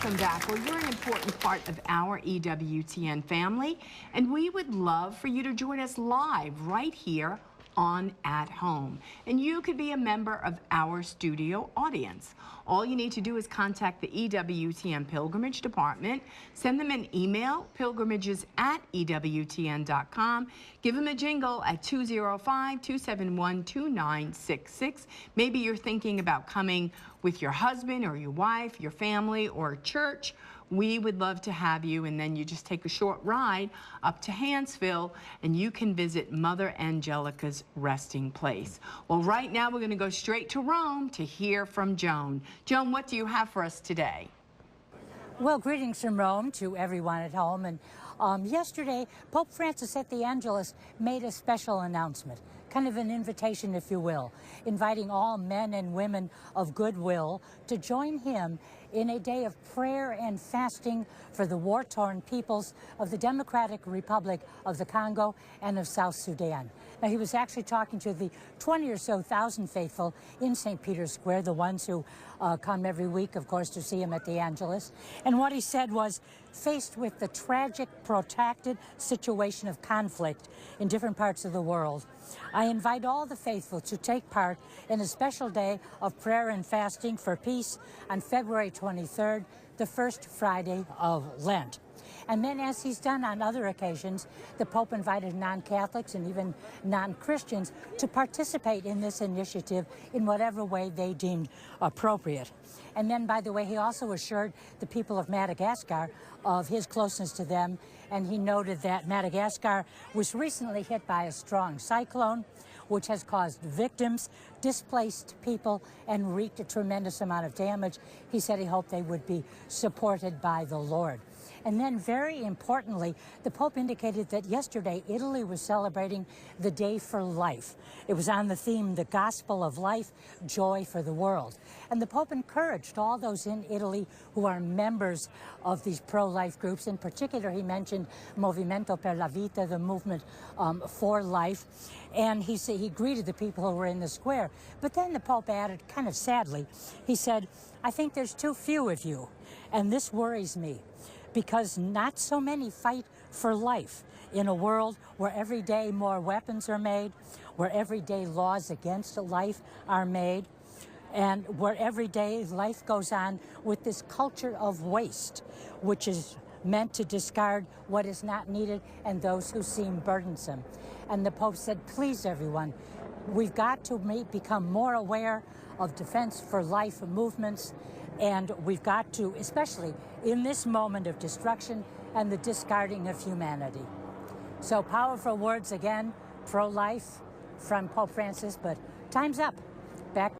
welcome back. Well, you're an important part of our EWTN family, and we would love for you to join us live right here on At Home. And you could be a member of our studio audience. All you need to do is contact the EWTN Pilgrimage Department, send them an email, pilgrimages@ewtn.com, give them a jingle at 205-271-2966. Maybe you're thinking about coming with your husband or your wife, your family, or church. We would love to have you, and then you just take a short ride up to Hansville and you can visit Mother Angelica's resting place. Well, right now we're going to go straight to Rome to hear from Joan. Joan, what do you have for us today? Well, greetings from Rome to everyone at home. And yesterday, Pope Francis at the Angelus made a special announcement, kind of an invitation, if you will, inviting all men and women of goodwill to join him in a day of prayer and fasting for the war-torn peoples of the Democratic Republic of the Congo and of South Sudan. Now, he was actually talking to the 20 or so thousand faithful in St. Peter's Square, the ones who come every week, of course, to see him at the Angelus. And what he said was, faced with the tragic, protracted situation of conflict in different parts of the world, I invite all the faithful to take part in a special day of prayer and fasting for peace on February 23rd, the first Friday of Lent. And then, as he's done on other occasions, the Pope invited non-Catholics and even non-Christians to participate in this initiative in whatever way they deemed appropriate. And then, by the way, he also assured the people of Madagascar of his closeness to them, and he noted that Madagascar was recently hit by a strong cyclone, which has caused victims, displaced people, and wreaked a tremendous amount of damage. He said he hoped they would be supported by the Lord. And then, very importantly, the Pope indicated that yesterday Italy was celebrating the Day for Life. It was on the theme, the Gospel of Life, Joy for the World. And the Pope encouraged all those in Italy who are members of these pro-life groups. In particular, he mentioned Movimento per la Vita, the movement for life. And he greeted the people who were in the square. But then the Pope added, kind of sadly, he said, "I think there's too few of you, and this worries me, because not so many fight for life in a world where every day more weapons are made, where every day laws against life are made, and where every day life goes on with this culture of waste, which is meant to discard what is not needed and those who seem burdensome." And the Pope said, please, everyone, we've got to become more aware of defense for life movements, and we've got to, especially in this moment of destruction and the discarding of humanity. So powerful words again, pro-life from Pope Francis, but time's up. Back